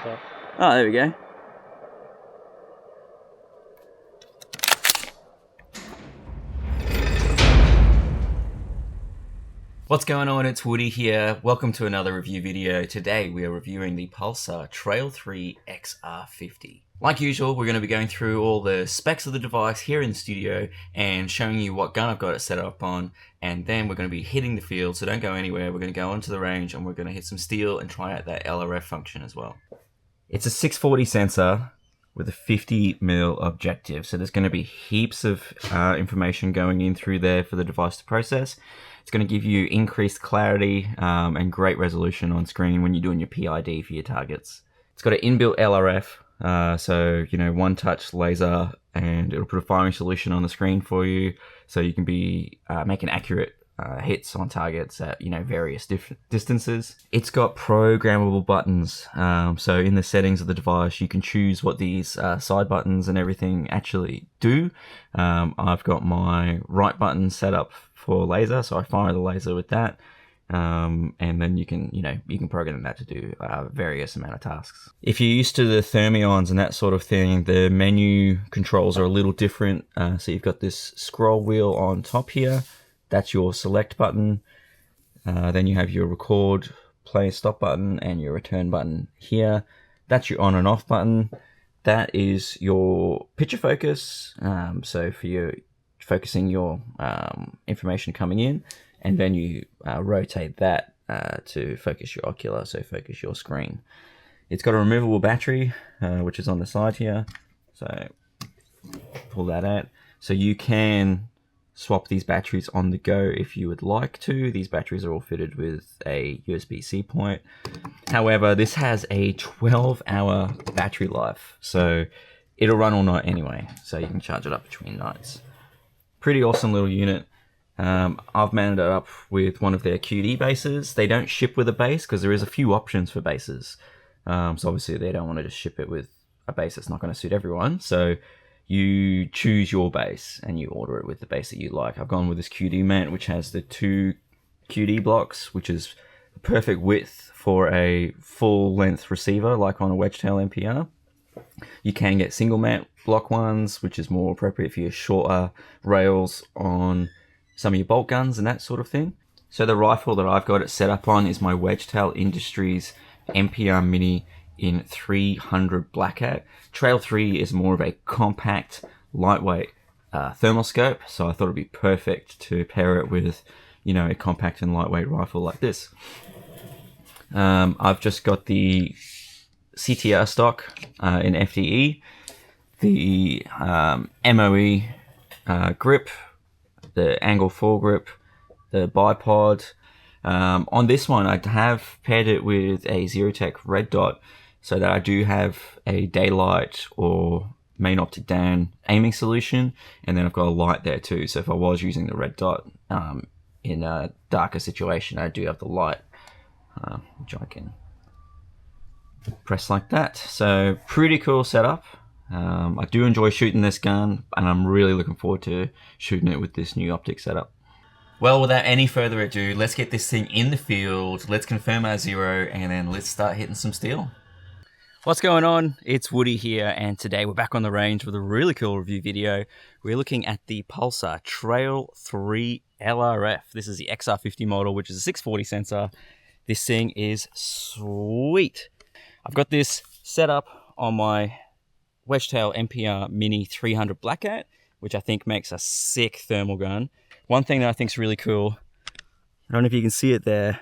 center. Oh, there we go. What's going on? It's Woody here. Welcome to another review video. Today we are reviewing the Pulsar Trail 3 XR50. Like usual, we're going to be going through all the specs of the device here in the studio and showing you what gun I've got it set up on, and then we're going to be hitting the field, so don't go anywhere. We're going to go onto the range and we're going to hit some steel and try out that LRF function as well. It's a 640 sensor with a 50mm objective, so there's going to be heaps of information going in through there for the device to process. It's going to give you increased clarity and great resolution on screen when you're doing your PID for your targets. It's got an inbuilt LRF, so one touch laser, and it'll put a firing solution on the screen for you, so you can be making accurate hits on targets at various different distances. It's got programmable buttons, so in the settings of the device you can choose what these side buttons and everything actually do. I've got my right button set up for laser, so I fire the laser with that, and then you can program that to do various amount of tasks. If you're used to the thermions and that sort of thing, the menu controls are a little different. So you've got this scroll wheel on top here. That's your select button. Then you have your record, play, stop button, and your return button here. That's your on and off button. That is your picture focus. So for your focusing your information coming in, and then you rotate that to focus your ocular, so focus your screen. It's got a removable battery, which is on the side here. So pull that out. So you can swap these batteries on the go if you would like to. These batteries are all fitted with a USB-C point. However, this has a 12-hour battery life, so it'll run all night anyway, so you can charge it up between nights. Pretty awesome little unit. I've mounted it up with one of their QD bases. They don't ship with a base because there is a few options for bases. So obviously they don't want to just ship it with a base that's not going to suit everyone. So you choose your base and you order it with the base that you like. I've gone with this QD mount, which has the 2 QD blocks, which is the perfect width for a full length receiver like on a WedgeTail MPR. You can get single mount block ones, which is more appropriate for your shorter rails on some of your bolt guns and that sort of thing. So the rifle that I've got it set up on is my WedgeTail Industries MPR Mini in 300 Blackout. Trail 3 is more of a compact, lightweight thermal scope, so I thought it'd be perfect to pair it with, a compact and lightweight rifle like this. I've just got the CTR stock in FDE, the MOE grip, the angle foregrip, the bipod. On this one, I have paired it with a Zerotech red dot, so that I do have a daylight or main optic down aiming solution, and then I've got a light there too, so if I was using the red dot in a darker situation, I do have the light, which I can press like that. So pretty cool setup. I do enjoy shooting this gun, and I'm really looking forward to shooting it with this new optic setup. Well, without any further ado, let's get this thing in the field, let's confirm our zero, and then let's start hitting some steel. What's going on? It's Woody here, and today we're back on the range with a really cool review video. We're looking at the Pulsar Trail 3 LRF. This is the XR50 model, which is a 640 sensor. This thing is sweet. I've got this set up on my WedgeTail MPR Mini 300 Blackout, which I think makes a sick thermal gun. One thing that I think is really cool, I don't know if you can see it there, it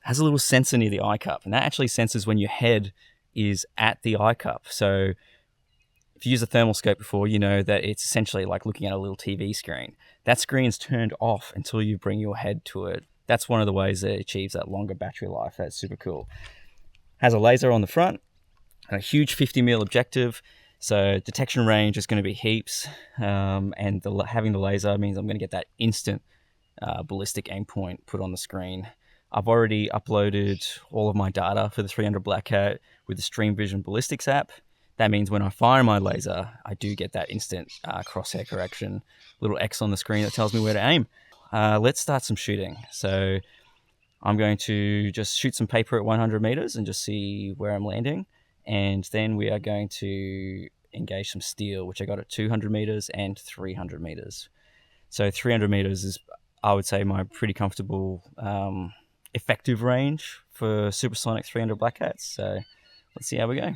has a little sensor near the eye cup, and that actually senses when your head is at the eye cup. So if you use a thermal scope before, you know that it's essentially like looking at a little TV screen. That screen's turned off until you bring your head to it. That's one of the ways that it achieves that longer battery life. That's super cool. Has a laser on the front, and a huge 50mm objective. So detection range is going to be heaps, and having the laser means I'm going to get that instant ballistic aim point put on the screen. I've already uploaded all of my data for the 300 Blackout with the Stream Vision Ballistics app. That means when I fire my laser, I do get that instant crosshair correction, little X on the screen that tells me where to aim. Let's start some shooting. So I'm going to just shoot some paper at 100 meters and just see where I'm landing. And then we are going to engage some steel, which I got at 200 meters and 300 meters. So 300 meters is, I would say, my pretty comfortable effective range for supersonic 300 Blackouts. So let's see how we go.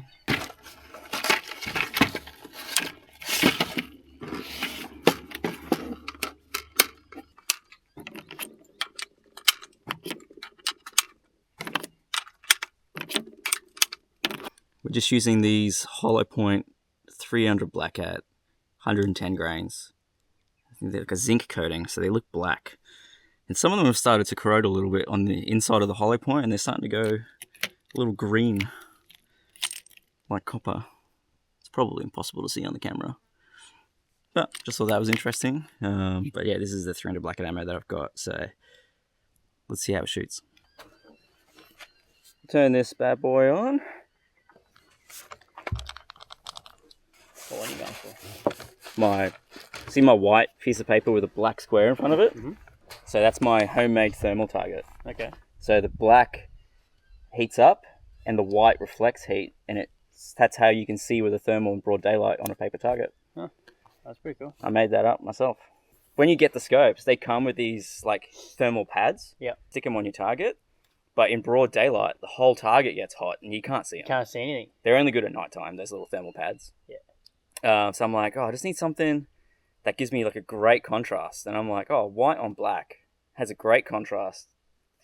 We're just using these hollow point 300 Blackout, 110 grains. I think they're like a zinc coating, so they look black. And some of them have started to corrode a little bit on the inside of the hollow point, and they're starting to go a little green, like copper. It's probably impossible to see on the camera, but just thought that was interesting. But yeah, this is the 300 Blackout ammo that I've got, so let's see how it shoots. Turn this bad boy on. What one are you going for? See my white piece of paper with a black square in front of it? Mm-hmm. So that's my homemade thermal target. Okay. So the black heats up and the white reflects heat, and that's how you can see with a thermal in broad daylight on a paper target. Huh. That's pretty cool. I made that up myself. When you get the scopes, they come with these like thermal pads. Yeah. Stick them on your target, but in broad daylight, the whole target gets hot and you can't see them. Can't see anything. They're only good at nighttime, those little thermal pads. Yeah. So I'm like, I just need something that gives me like a great contrast. And I'm like, white on black has a great contrast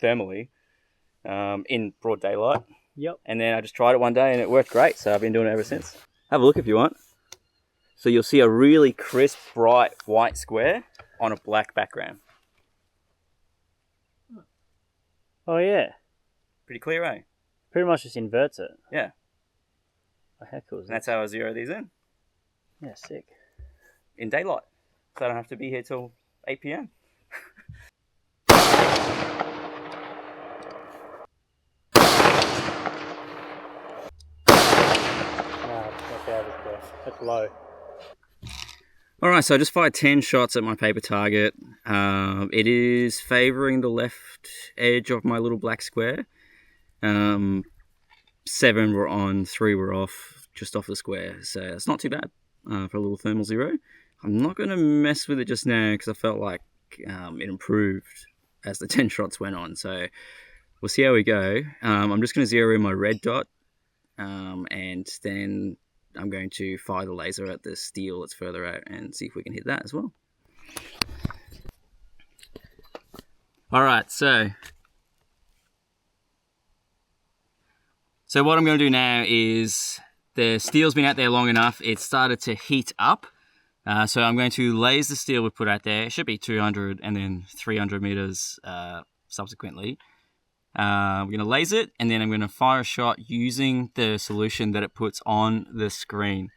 thermally in broad daylight. Yep. And then I just tried it one day and it worked great. So I've been doing it ever since. Have a look if you want. So you'll see a really crisp, bright white square on a black background. Oh yeah. Pretty clear, eh? Pretty much just inverts it. Yeah. Oh, how cool is that? And that's how I zero these in. Yeah, sick. In daylight. So I don't have to be here till 8 PM. That's low. Alright, so I just fired 10 shots at my paper target. It is favouring the left edge of my little black square. 7 were on, 3 were off, just off the square. So it's not too bad for a little thermal zero. I'm not going to mess with it just now because I felt like it improved as the 10 shots went on. So we'll see how we go. I'm just going to zero in my red dot and then I'm going to fire the laser at the steel that's further out and see if we can hit that as well. Alright, so what I'm going to do now is the steel's been out there long enough, it's started to heat up. So I'm going to laser the steel we put out there. It should be 200 and then 300 meters subsequently. We're going to laser it and then I'm going to fire a shot using the solution that it puts on the screen.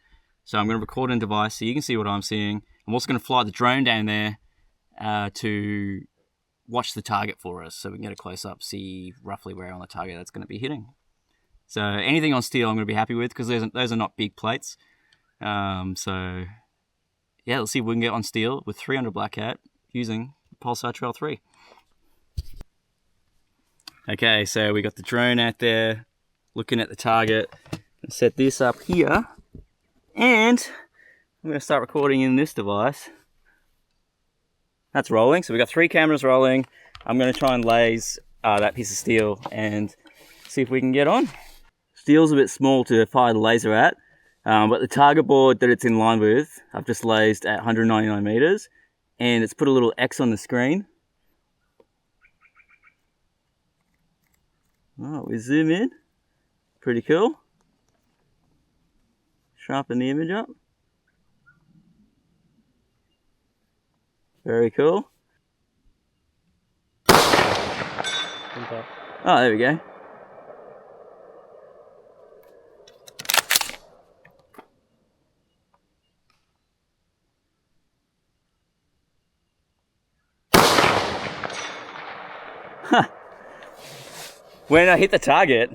So I'm going to record in device so you can see what I'm seeing. I'm also going to fly the drone down there to watch the target for us so we can get a close-up, see roughly where on the target that's going to be hitting. So anything on steel I'm going to be happy with because those are not big plates. So yeah, let's see if we can get on steel with 300 Blackout using Pulsar Trail 3. Okay, so we got the drone out there looking at the target. Set this up here and I'm going to start recording in this device. That's rolling, so we got 3 cameras rolling. I'm going to try and laze that piece of steel and see if we can get on. Steel's a bit small to fire the laser at, but the target board that it's in line with, I've just lased at 199 meters and it's put a little X on the screen. Oh, we zoom in. Pretty cool. Sharpen the image up. Very cool. Okay. Oh, there we go. When I hit the target,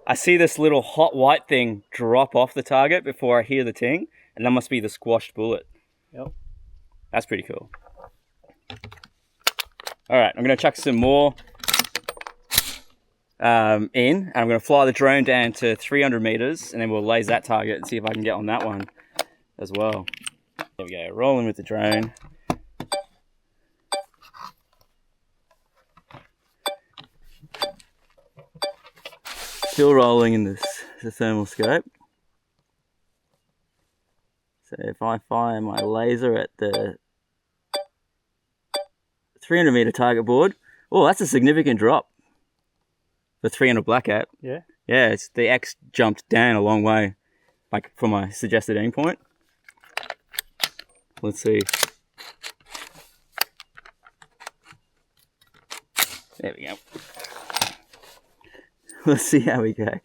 I see this little hot white thing drop off the target before I hear the ting, and that must be the squashed bullet. Yep. That's pretty cool. Alright, I'm going to chuck some more in, and I'm going to fly the drone down to 300 meters, and then we'll laser that target and see if I can get on that one as well. There we go, rolling with the drone. Still rolling in the thermal scope. So if I fire my laser at the 300 meter target board, oh, that's a significant drop for 300 Blackout. Yeah? Yeah, the X jumped down a long way, like from my suggested aim point. Let's see. There we go. Let's see how we go.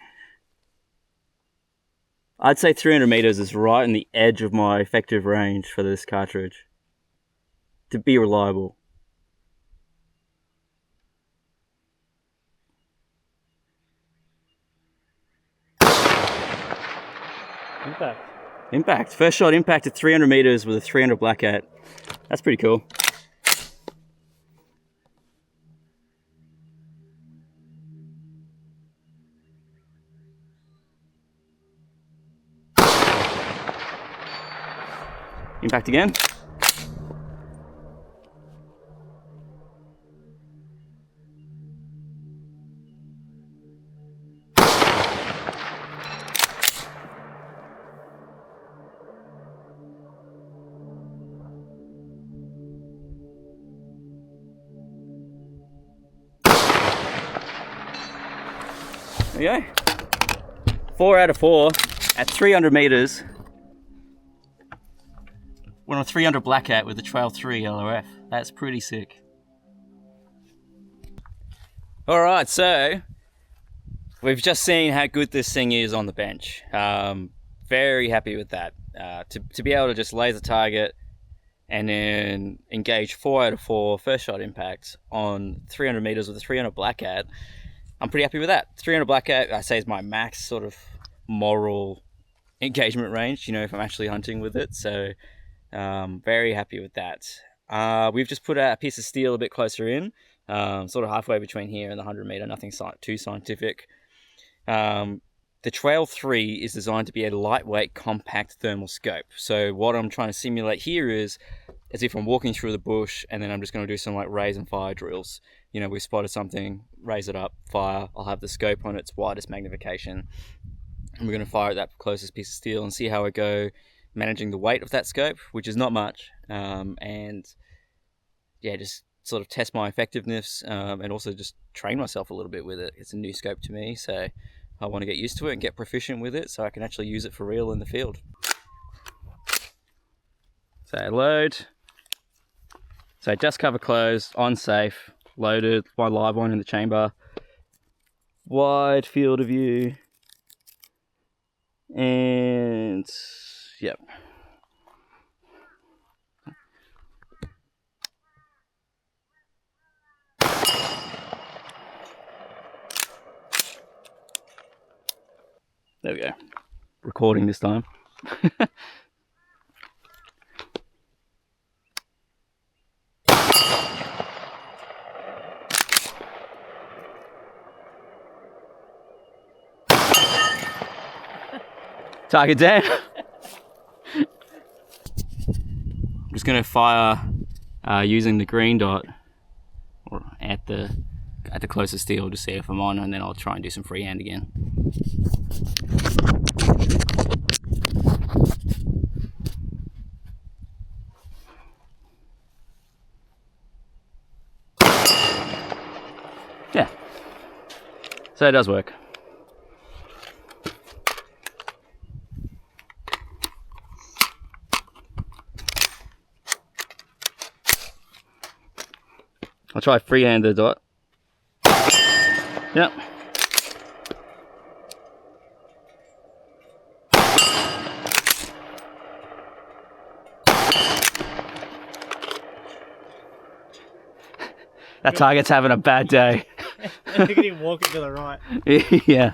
I'd say 300 meters is right in the edge of my effective range for this cartridge to be reliable. Impact. Impact. First shot impact at 300 meters with a 300 Blackout. That's pretty cool. Impact again. There we go. 4 out of 4 at 300 meters. We're on a 300 Blackout with a Trail 3 LRF. That's pretty sick. Alright, so we've just seen how good this thing is on the bench. Very happy with that. To be able to just laser target and then engage 4 out of 4 first shot impacts on 300 meters with a 300 Blackout, I'm pretty happy with that. 300 Blackout, I say, is my max sort of moral engagement range, you know, if I'm actually hunting with it. So very happy with that. We've just put a piece of steel a bit closer in, sort of halfway between here and the 100 meter, nothing too scientific. The Trail 3 is designed to be a lightweight, compact thermal scope. So what I'm trying to simulate here is as if I'm walking through the bush and then I'm just going to do some like raise and fire drills. You know, we spotted something, raise it up, fire. I'll have the scope on its widest magnification. And we're going to fire at that closest piece of steel and see how I go managing the weight of that scope, which is not much. And yeah, just sort of test my effectiveness and also just train myself a little bit with it. It's a new scope to me, so I want to get used to it and get proficient with it so I can actually use it for real in the field. So load. So dust cover closed, on safe, loaded, my live one in the chamber. Wide field of view. And yep. There we go. Recording this time. Target down. I'm just going to fire using the green dot or at the closest steel to see if I'm on, and then I'll try and do some freehand again. Yeah, so it does work. I'll try freehand the dot. Yep. That target's having a bad day. Look at him walking to the right. Yeah.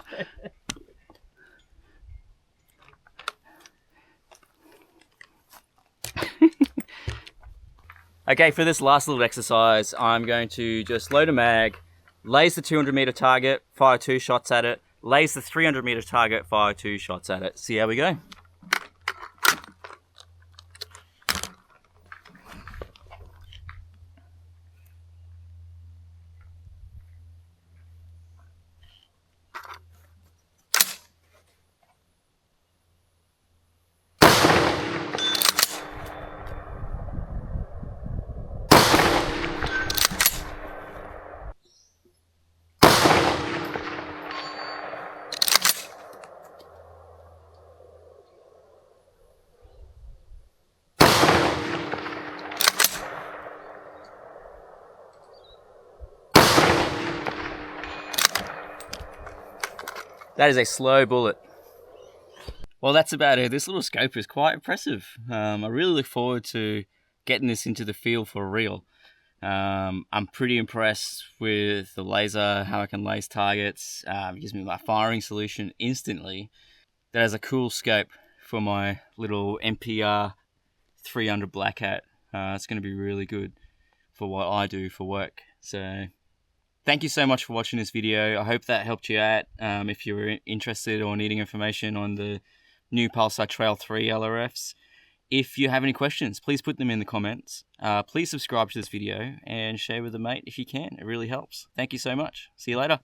Okay, for this last little exercise, I'm going to just load a mag, lays the 200 meter target, fire 2 shots at it, lays the 300 meter target, fire 2 shots at it. See how we go. That is a slow bullet. Well, that's about it. This little scope is quite impressive. I really look forward to getting this into the field for real. I'm pretty impressed with the laser, how I can lace targets. It gives me my firing solution instantly. That has a cool scope for my little MPR 300 Blackout. It's going to be really good for what I do for work. So thank you so much for watching this video. I hope that helped you out. If you were interested or needing information on the new Pulsar Trail 3 LRFs. If you have any questions, please put them in the comments. Please subscribe to this video and share with a mate if you can. It really helps. Thank you so much. See you later.